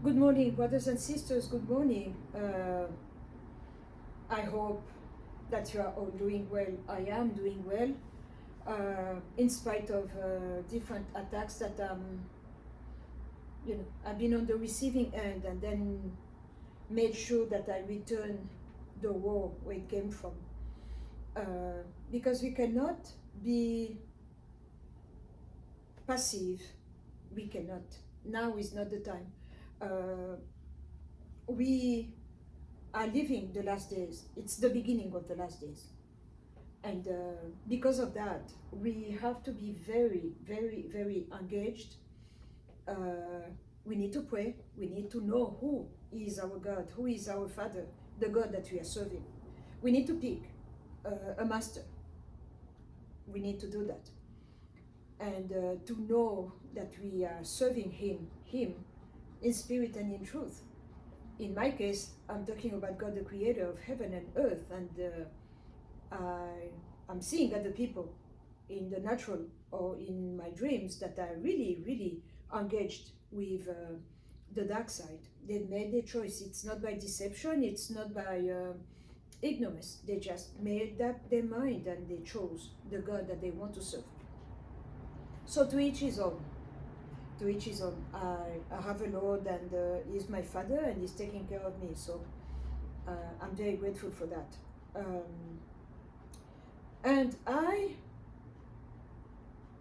Good morning, brothers and sisters. Good morning. I hope that you are all doing well. I am doing well, in spite of different attacks that I've been on the receiving end, and then made sure that I return the war where it came from, because we cannot be passive. We cannot. Now is not the time. We are living the last days. It's the beginning of the last days. And because of that, we have to be very, very, very engaged. We need to pray. We need to know who is our God, who is our Father, the God that we are serving. We need to pick a master. We need to do that. And to know that we are serving Him in spirit and in truth. In my case, I'm talking about God, the creator of heaven and earth, and I'm seeing other people in the natural or in my dreams that are really, really engaged with the dark side. They made their choice. It's not by deception, it's not by ignorance. They just made up their mind and they chose the God that they want to serve. So to each his own. To each his own. I have a Lord, and He's my Father, and He's taking care of me. So I'm very grateful for that. And I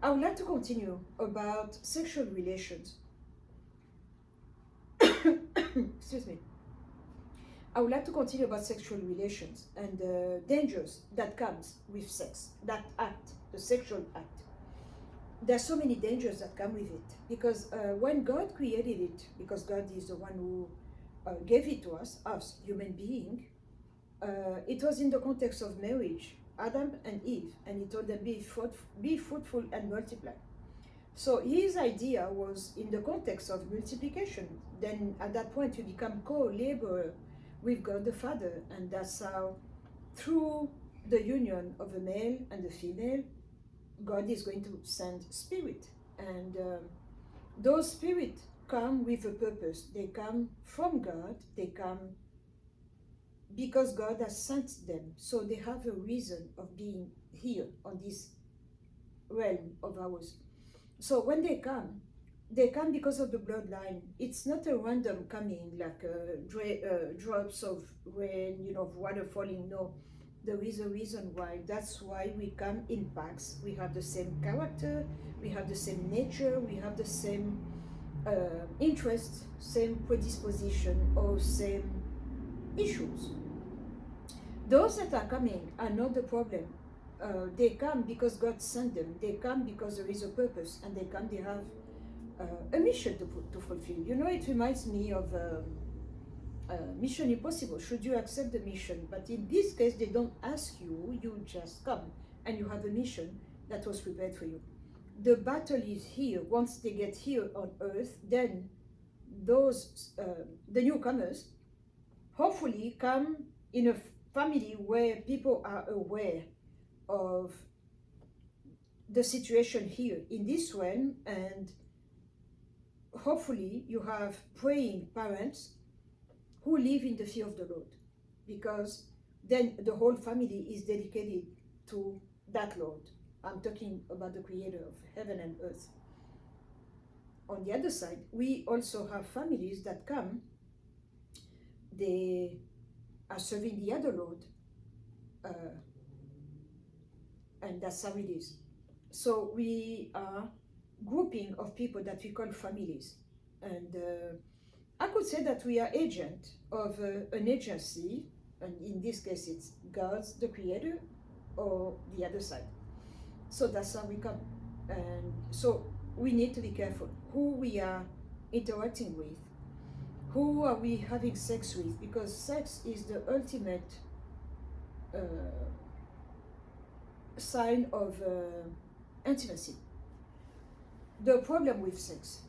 would like to continue about sexual relations. Excuse me. I would like to continue about sexual relations and the dangers that comes with sex, that act, the sexual act. There are so many dangers that come with it, because when God created it, because God is the one who gave it to us human being, it was in the context of marriage, Adam and Eve, and He told them, be fruitful and multiply. So His idea was in the context of multiplication. Then at that point you become co-laborer with God the Father, and that's how, through the union of a male and a female, God is going to send spirit, and those spirits come with a purpose. They come from God. They come because God has sent them. So they have a reason of being here on this realm of ours. So when they come because of the bloodline. It's not a random coming like drops of rain, of water falling. No, there is a reason why. That's why we come in packs. We have the same character, we have the same nature, we have the same interest, same predisposition, or same issues. Those that are coming are not the problem. They come because God sent them. They come because there is a purpose, and they come, they have a mission to fulfill. It reminds me of Mission Impossible. Should you accept the mission? But in this case, they don't ask you, you just come, and you have a mission that was prepared for you. The battle is here. Once they get here on earth, then those, the newcomers, hopefully come in a family where people are aware of the situation here in this realm, and hopefully you have praying parents who live in the fear of the Lord, because then the whole family is dedicated to that Lord. I'm talking about the creator of heaven and earth. On the other side, we also have families that come, they are serving the other Lord, and that's how it is. So we are grouping of people that we call families, and I could say that we are agent of an agency, and in this case it's God's, the creator, or the other side. So that's how we come. And so we need to be careful who we are interacting with, who are we having sex with, because sex is the ultimate sign of intimacy. The problem with sex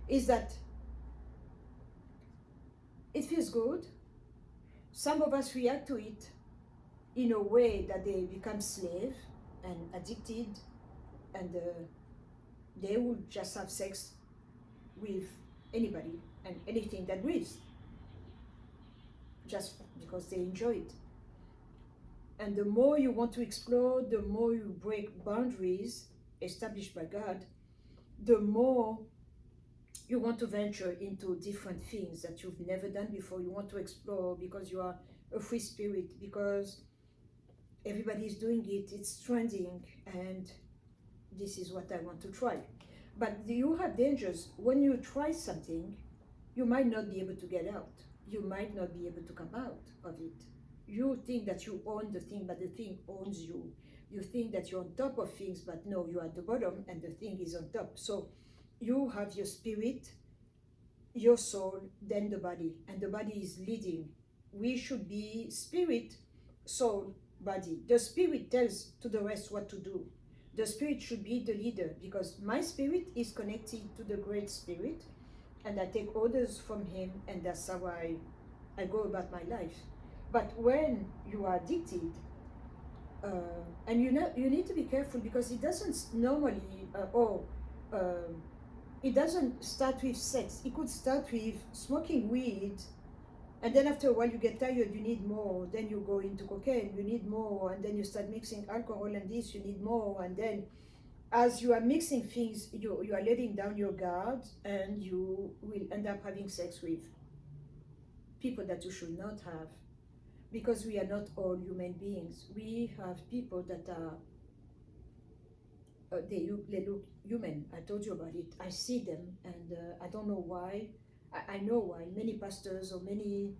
is that it feels good. Some of us react to it in a way that they become slave and addicted, and they will just have sex with anybody and anything that breathes, just because they enjoy it. And the more you want to explore, the more you break boundaries established by God, the more you want to venture into different things that you've never done before. You want to explore because you are a free spirit, because everybody is doing it, it's trending, and this is what I want to try. But you have dangers. When you try something, you might not be able to get out. You might not be able to come out of it. You think that you own the thing, but the thing owns you. You think that you're on top of things, but no, you're at the bottom and the thing is on top. So you have your spirit, your soul, then the body, and the body is leading. We should be spirit, soul, body. The spirit tells to the rest what to do. The spirit should be the leader, because my spirit is connected to the great spirit, and I take orders from him, and that's how I go about my life. But when you are addicted, and you need to be careful, because it doesn't normally, it doesn't start with sex. It could start with smoking weed, and then after a while you get tired, you need more. Then you go into cocaine, you need more, and then you start mixing alcohol and this, you need more. And then as you are mixing things, you are letting down your guard, and you will end up having sex with people that you should not have, because we are not all human beings. We have people that are they look human. I told you about it. I see them, and I don't know why. I know why. Many pastors or many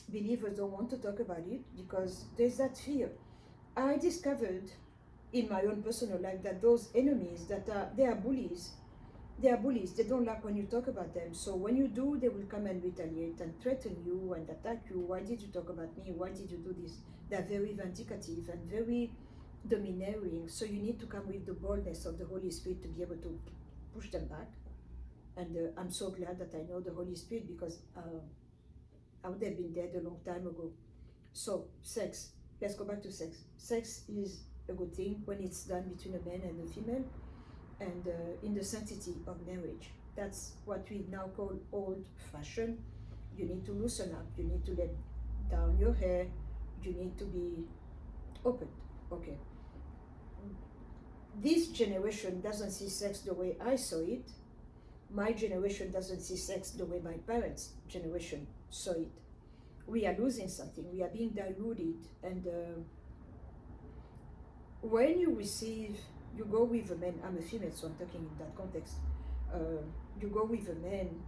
believers don't want to talk about it, because there's that fear. I discovered in my own personal life that those enemies they are bullies. They are bullies. They don't like when you talk about them. So when you do, they will come and retaliate and threaten you and attack you. Why did you talk about me? Why did you do this? They're very vindicative and very domineering. So you need to come with the boldness of the Holy Spirit to be able to push them back. And I'm so glad that I know the Holy Spirit, because I would have been dead a long time ago. So sex. Let's go back to sex. Sex is a good thing when it's done between a man and a female, and in the sanctity of marriage. That's what we now call old-fashioned. You need to loosen up. You need to let down your hair. You need to be open. Okay. This generation doesn't see sex the way I saw it. My generation doesn't see sex the way my parents' generation saw it. We are losing something. We are being diluted, and when you go with a man. I'm a female, so I'm talking in that context. You go with a man,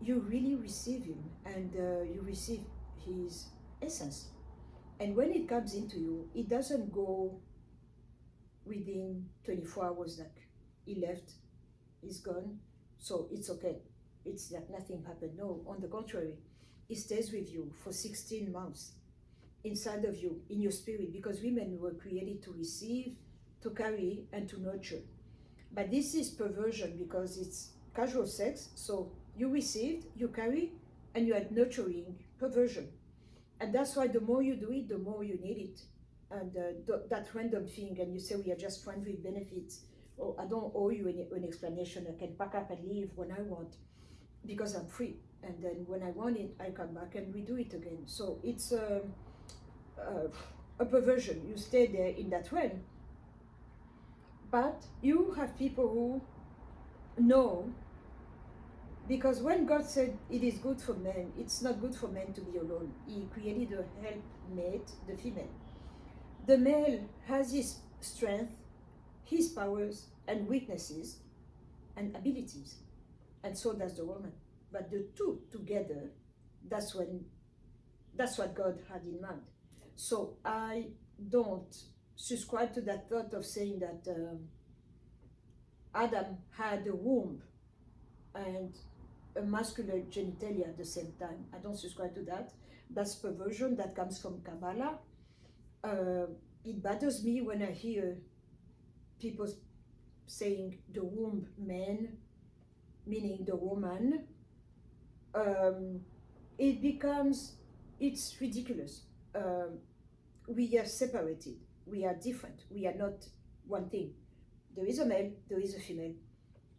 you really receive him, and you receive his essence. And when it comes into you, it doesn't go within 24 hours, like he left, he's gone, so it's okay. It's like nothing happened. No, on the contrary, it stays with you for 16 months, inside of you, in your spirit, because women were created to receive, to carry, and to nurture. But this is perversion, because it's casual sex, so you received, you carry, and you are nurturing perversion. And that's why the more you do it, the more you need it. And that random thing, and you say we are just friends with benefits, or I don't owe you an explanation, I can pack up and leave when I want, because I'm free. And then when I want it, I come back and we do it again. So it's a perversion. You stay there in that realm. But you have people who know, because when God said it is good for men, it's not good for men to be alone. He created a helpmate, the female. The male has his strength, his powers and weaknesses and abilities, and so does the woman. But the two together, that's what God had in mind. So I don't subscribe to that thought of saying that Adam had a womb and a muscular genitalia at the same time. I don't subscribe to that. That's perversion that comes from Kabbalah. It bothers me when I hear people saying the womb man, meaning the woman. It's ridiculous. We are separated. We are different. We are not one thing. There is a male, there is a female.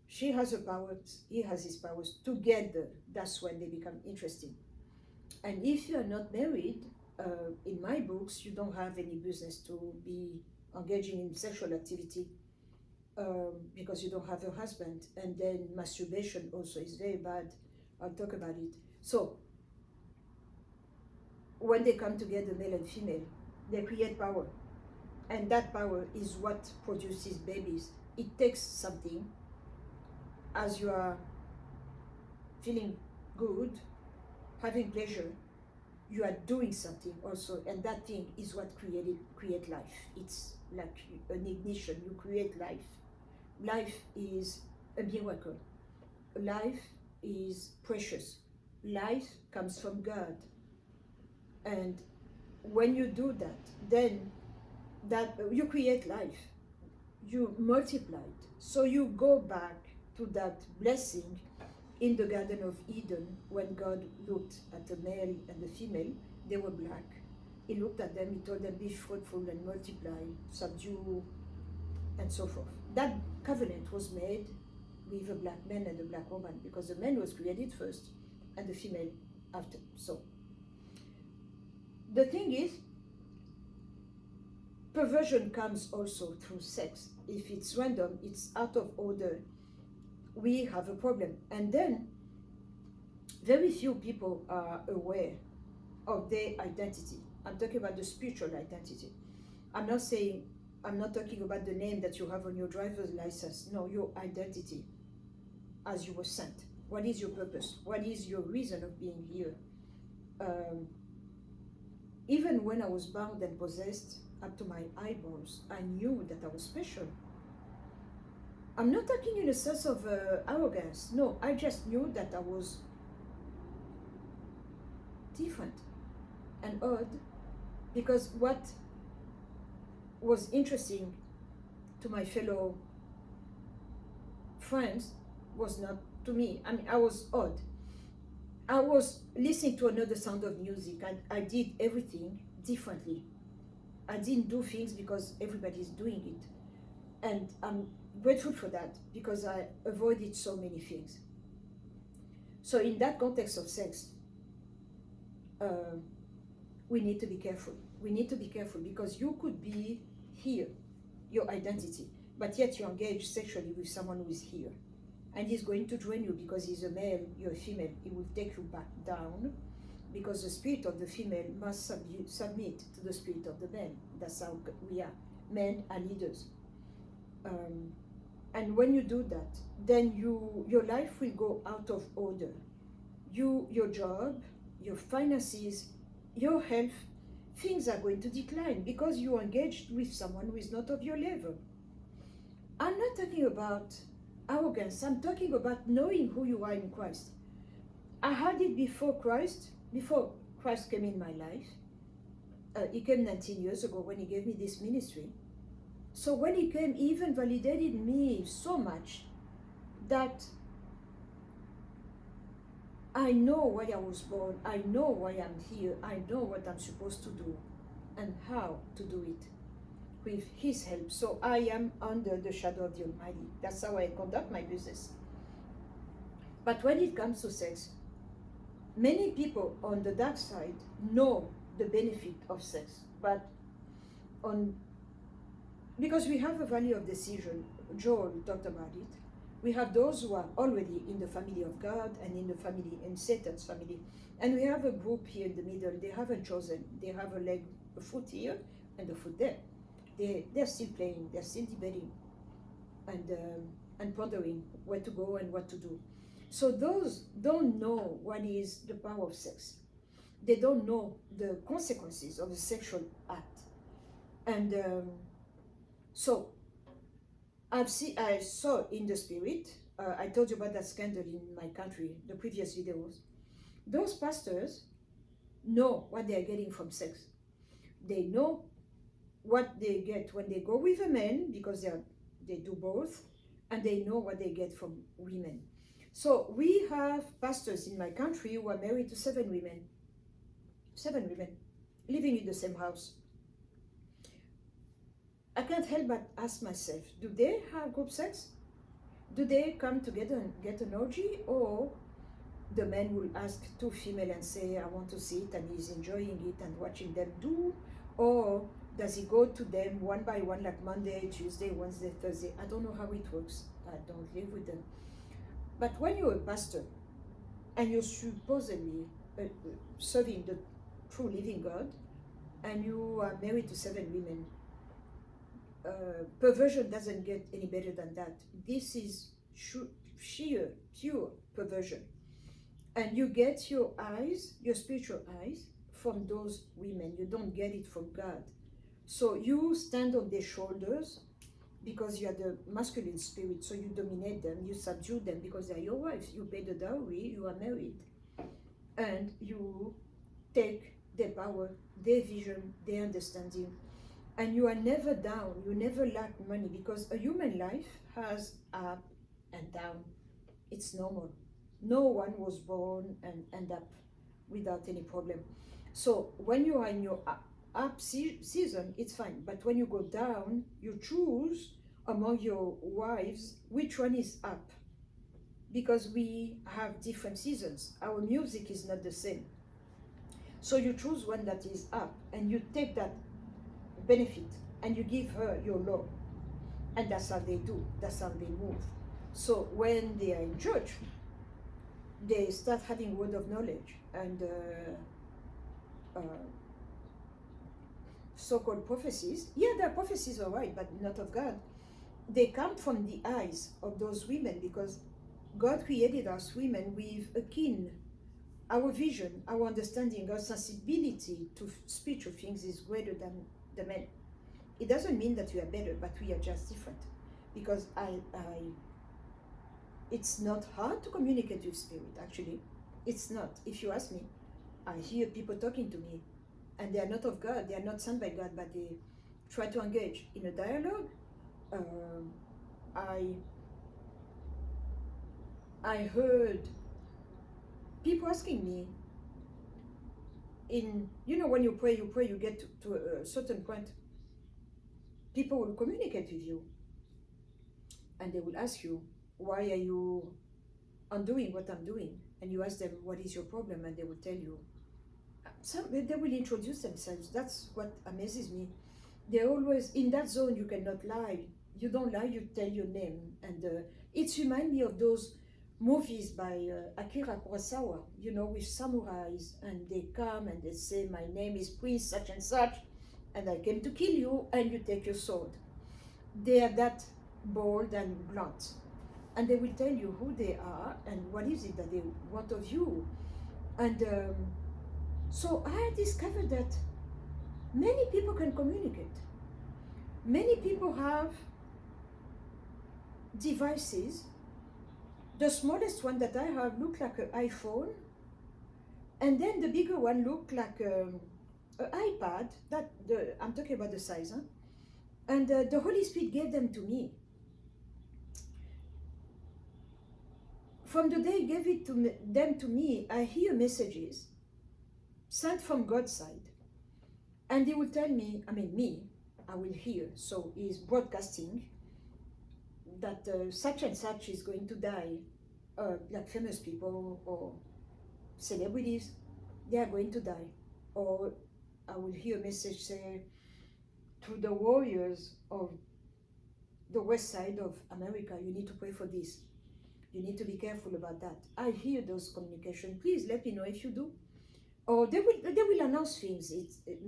She has her powers, he has his powers. Together, that's when they become interesting. And if you are not married, in my books, you don't have any business to be engaging in sexual activity because you don't have a husband. And then masturbation also is very bad. I'll talk about it. So when they come together, male and female, they create power. And that power is what produces babies. It takes something. As you are feeling good, having pleasure, you are doing something also, and that thing is what create life. It's like an ignition. You create life. Life is a miracle. Life is precious. Life comes from God, and when you do that, then that you create life. You multiply it. So you go back to that blessing in the Garden of Eden when God looked at the male and the female. They were black. He looked at them, he told them, be fruitful and multiply, subdue, and so forth. That covenant was made with a black man and a black woman because the man was created first and the female after. So the thing is, perversion comes also through sex. If it's random, it's out of order, we have a problem. And then very few people are aware of their identity. I'm talking about the spiritual identity. I'm not talking about the name that you have on your driver's license. No, your identity as you were sent. What is your purpose? What is your reason of being here? Even when I was bound and possessed up to my eyeballs, I knew that I was special. I'm not talking in a sense of arrogance. No, I just knew that I was different and odd, because what was interesting to my fellow friends was not to me. I mean, I was odd. I was listening to another sound of music, and I did everything differently. I didn't do things because everybody's doing it. And I'm grateful for that because I avoided so many things. So in that context of sex, we need to be careful. We need to be careful because you could be here, your identity, but yet you engage sexually with someone who is here. And he's going to drain you because he's a male, you're a female. He will take you back down because the spirit of the female must submit to the spirit of the man. That's how we are. Men are leaders. And when you do that, then your life will go out of order. Your job, your finances, your health, things are going to decline because you are engaged with someone who is not of your level. I'm not talking about arrogance. I'm talking about knowing who you are in Christ. I had it before Christ came in my life. He came 19 years ago when he gave me this ministry. So when he came, he even validated me so much that I know why I was born, I know why I'm here, I know what I'm supposed to do and how to do it with his help. So I am under the shadow of the Almighty. That's how I conduct my business. But when it comes to sex, many people on the dark side know the benefit of sex, but because we have a valley of decision, Joel talked about it. We have those who are already in the family of God and in Satan's family. And we have a group here in the middle. They haven't chosen. They have a foot here and a foot there. They're still playing. They're still debating and pondering where to go and what to do. So those don't know what is the power of sex. They don't know the consequences of a sexual act. And so I saw in the spirit, I told you about that scandal in my country, the previous videos. Those pastors know what they are getting from sex. They know what they get when they go with a man, because they do both, and they know what they get from women. So we have pastors in my country who are married to 7 women, living in the same house. I can't help but ask myself, do they have group sex? Do they come together and get an orgy, or the man will ask two female and say, I want to see it, and he's enjoying it and watching them do? Or does he go to them one by one, like Monday, Tuesday, Wednesday, Thursday? I don't know how it works. I don't live with them. But when you're a pastor and you're supposedly serving the true living God, and you are married to 7 women, perversion doesn't get any better than that. This is sheer, pure perversion. And you get your eyes, your spiritual eyes, from those women. You don't get it from God. So you stand on their shoulders because you are the masculine spirit, so you dominate them, you subdue them because they are your wives. You pay the dowry, you are married. And you take their power, their vision, their understanding. And you are never down, you never lack money, because a human life has up and down. It's normal. No one was born and end up without any problem. So when you are in your up season, it's fine. But when you go down, you choose among your wives which one is up, because we have different seasons. Our music is not the same. So you choose one that is up, and you take that benefit and you give her your law. And that's how they do, that's how they move. So when they are in church, they start having word of knowledge and so-called prophecies. Yeah, there are prophecies, all right, but not of God. They come from the eyes of those women, because God created us women with a keen, our vision, our understanding, our sensibility to spiritual things is greater than the men. It doesn't mean that we are better, but we are just different. Because it's not hard to communicate with spirit, actually. It's not. If you ask me, I hear people talking to me, and they are not of God, they are not sent by God, but they try to engage in a dialogue. I heard people asking me, when you pray, you get to a certain point, people will communicate with you, and they will ask you, why are you undoing what I'm doing? And you ask them, what is your problem? And they will tell you. They will introduce themselves. That's what amazes me. They're always in that zone. You cannot lie. You don't lie, you tell your name. And it reminds me of those movies by Akira Kurosawa, with samurais, and they come and they say, my name is Prince such and such, and I came to kill you, and you take your sword. They are that bold and blunt, and they will tell you who they are and what is it that they want of you. And so I discovered that many people can communicate. Many people have devices. The smallest one that I have looked like an iPhone, and then the bigger one looked like an iPad. I'm talking about the size, huh? And the Holy Spirit gave them to me. From the day He gave them to me, I hear messages sent from God's side, and He will tell me, I will hear. So He's broadcasting that such and such is going to die, like famous people or celebrities, they are going to die. Or I will hear a message say, to the warriors of the west side of America, you need to pray for this. You need to be careful about that. I hear those communications. Please let me know if you do. Or they will announce things.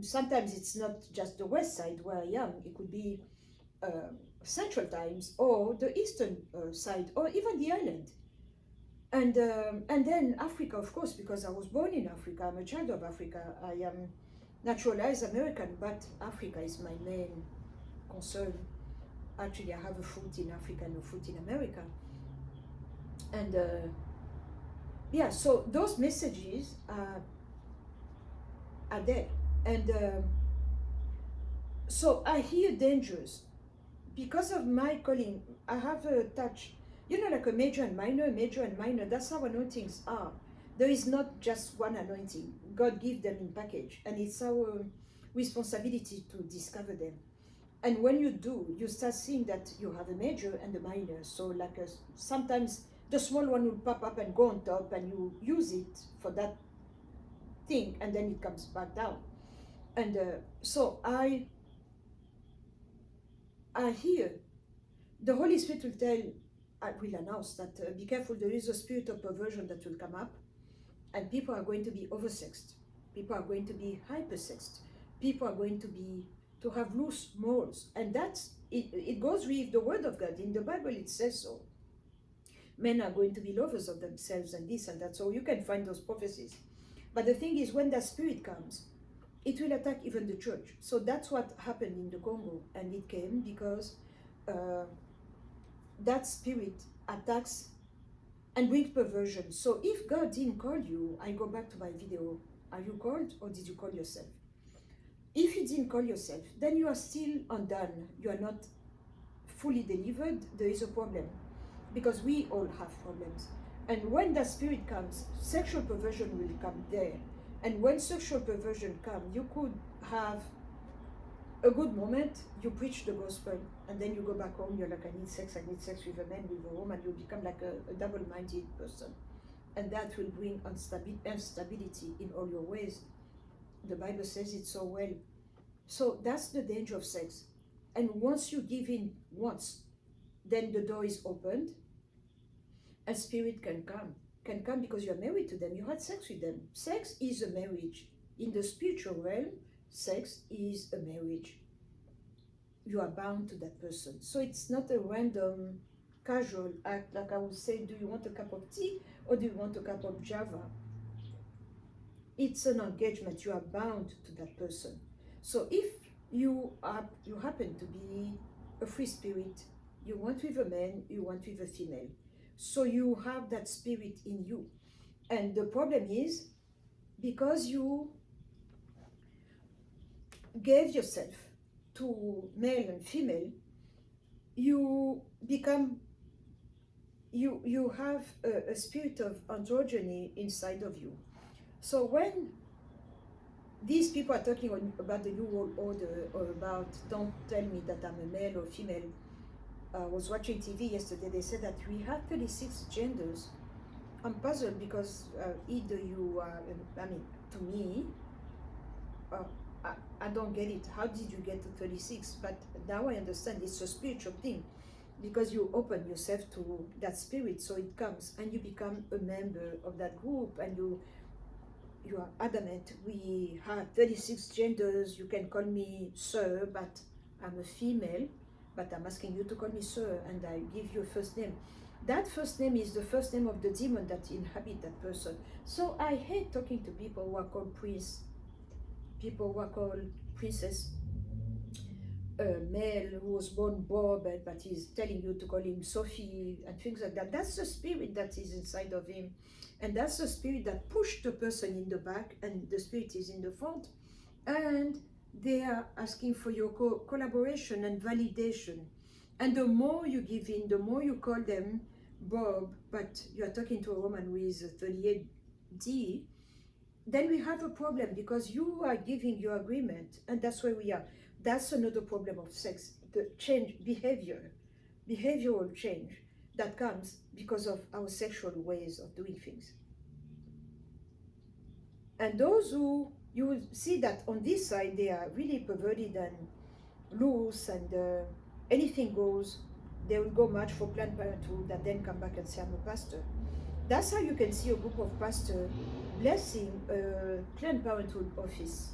Sometimes it's not just the west side where I am. It could be Central Times or the eastern side, or even the island. And then Africa, of course, because I was born in Africa. I'm a child of Africa. I am naturalized American, but Africa is my main concern. Actually, I have a foot in Africa and a foot in America. And so those messages are there. And so I hear dangers. Because of my calling, I have a touch, like a major and minor, that's how anointings are. There is not just one anointing. God gives them in package, and it's our responsibility to discover them. And when you do, you start seeing that you have a major and a minor. So like sometimes the small one will pop up and go on top, and you use it for that thing, and then it comes back down. And so I hear the Holy Spirit will tell, I will announce that be careful, there is a spirit of perversion that will come up, and people are going to be oversexed. People are going to be hypersexed. People are going to have loose morals, and that's it. It goes with the Word of God. In the Bible, it says so. Men are going to be lovers of themselves, and this and that. So you can find those prophecies. But the thing is, when that spirit comes, it will attack even the church. So that's what happened in the Congo, and it came because that spirit attacks and brings perversion. So if God didn't call you, I go back to my video, are you called or did you call yourself? If you didn't call yourself, then you are still undone. You are not fully delivered. There is a problem, because we all have problems. And when that spirit comes, sexual perversion will come there. And when sexual perversion comes, you could have a good moment, you preach the gospel, and then you go back home, you're like, I need sex with a man, with a woman, you become like a double-minded person. And that will bring instability in all your ways. The Bible says it so well. So that's the danger of sex. And once you give in once, then the door is opened, and spirit can come because you're married to them, you had sex with them. Sex is a marriage. In the spiritual realm, sex is a marriage. You are bound to that person. So it's not a random, casual act, like I would say, do you want a cup of tea or do you want a cup of Java? It's an engagement. You are bound to that person. So if you happen to be a free spirit, you want with a man, you want with a female. So you have that spirit in you. And the problem is, because you gave yourself to male and female, you become, you have a spirit of androgyny inside of you. So when these people are talking about the New World Order, or about don't tell me that I'm a male or female, I was watching TV yesterday, they said that we have 36 genders. I'm puzzled because either you are, I mean, to me, I don't get it. How did you get to 36? But now I understand it's a spiritual thing, because you open yourself to that spirit, so it comes and you become a member of that group, and you are adamant. We have 36 genders. You can call me sir, but I'm a female, but I'm asking you to call me sir, and I give you a first name. That first name is the first name of the demon that inhabit that person. So I hate talking to people who are called prince, people who are called princess, a male who was born Bob, but he's telling you to call him Sophie and things like that. That's the spirit that is inside of him. And that's the spirit that pushed the person in the back, and the spirit is in the front. And they are asking for your collaboration and validation. And the more you give in, the more you call them Bob, but you are talking to a woman who is 38D, then we have a problem, because you are giving your agreement, and that's where we are. That's another problem of sex, the change, behavioral change that comes because of our sexual ways of doing things. And those who, you will see that on this side, they are really perverted and loose, and anything goes. They will go march for Planned Parenthood and then come back and say, I'm a pastor. That's how you can see a group of pastors blessing a Planned Parenthood office.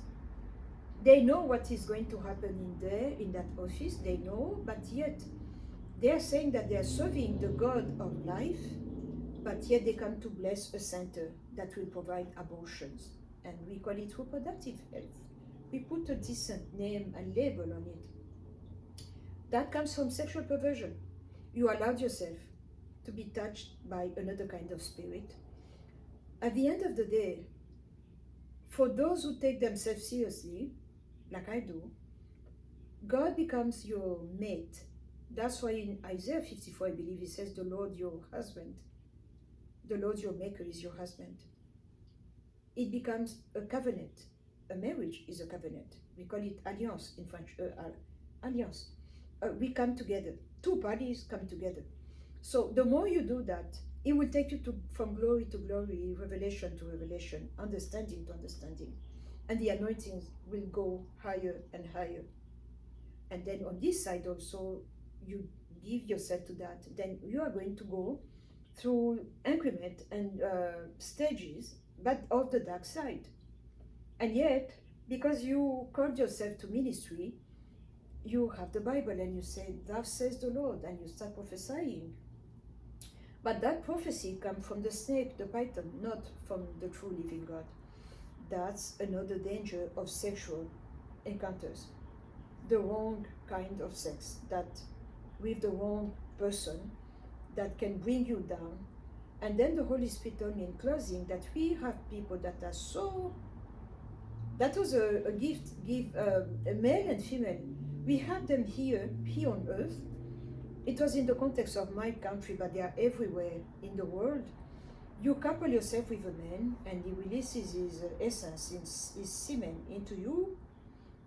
They know what is going to happen in that office, they know, but yet they are saying that they are serving the God of life, but yet they come to bless a center that will provide abortions. And we call it reproductive health. We put a decent name and label on it. That comes from sexual perversion. You allowed yourself to be touched by another kind of spirit. At the end of the day, for those who take themselves seriously, like I do, God becomes your mate. That's why in Isaiah 54, I believe, it says, the Lord your husband, the Lord your maker is your husband. It becomes a covenant. A marriage is a covenant. We call it alliance in French, alliance. We come together. Two parties come together. So the more you do that, it will take you from glory to glory, revelation to revelation, understanding to understanding. And the anointings will go higher and higher. And then on this side also, you give yourself to that. Then you are going to go through increment and stages, but of the dark side. And yet, because you called yourself to ministry, you have the Bible and you say, "Thus says the Lord," and you start prophesying. But that prophecy comes from the snake, the python, not from the true living God. That's another danger of sexual encounters. The wrong kind of sex, that with the wrong person, that can bring you down. And then the Holy Spirit told me in closing that we have people that are so, that was a gift, a male and female. We have them here on earth. It was in the context of my country, but they are everywhere in the world. You couple yourself with a man, and he releases his essence, his semen into you.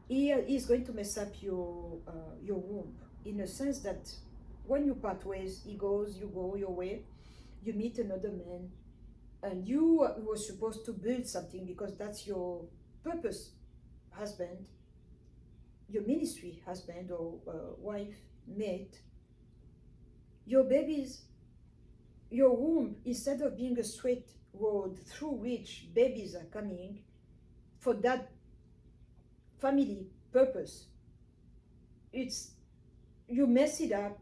He is going to mess up your womb, in a sense that when you part ways, he goes, you go your way, you meet another man, and you were supposed to build something because that's your purpose, husband, your ministry husband or wife, mate. Your babies, your womb, instead of being a straight road through which babies are coming for that family purpose, it's, you mess it up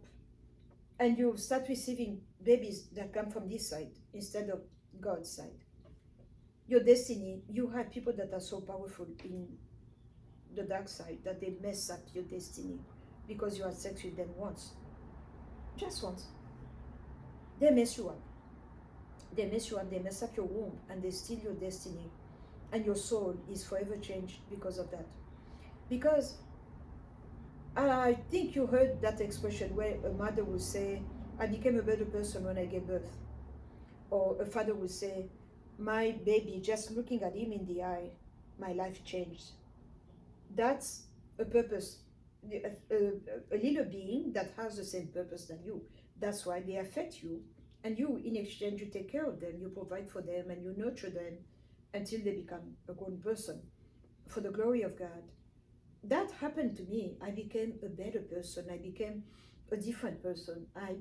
and you start receiving babies that come from this side instead of God's side. Your destiny, you have people that are so powerful in the dark side that they mess up your destiny because you had sex with them once. Just once. They mess you up. They mess you up, they mess up your womb, and they steal your destiny. And your soul is forever changed because of that. Because I think you heard that expression where a mother will say, "I became a better person when I gave birth." Or a father will say, "My baby, just looking at him in the eye, my life changed." That's a purpose, a little being that has the same purpose than you. That's why they affect you. And you, in exchange, you take care of them, you provide for them, and you nurture them until they become a grown person for the glory of God. That happened to me. I became a better person. I became a different person. I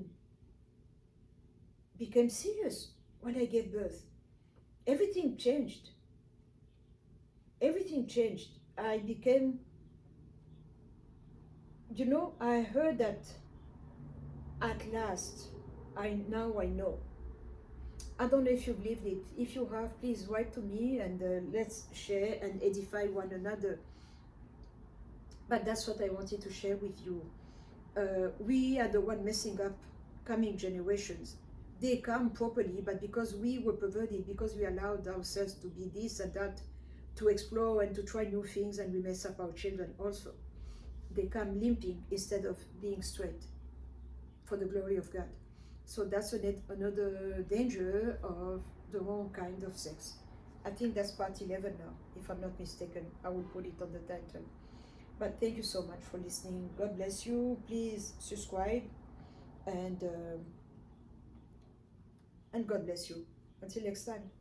became serious when I gave birth. Everything changed. Everything changed. I became, I heard that at last, now I know. I don't know if you've lived it. If you have, please write to me and let's share and edify one another. But that's what I wanted to share with you. We are the one messing up coming generations. They come properly, but because we were perverted, because we allowed ourselves to be this and that, to explore and to try new things, and we mess up our children also. They come limping instead of being straight for the glory of God. So that's another danger of the wrong kind of sex. I think that's part 11 now, if I'm not mistaken. I will put it on the title. But thank you so much for listening. God bless you. Please subscribe and God bless you. Until next time.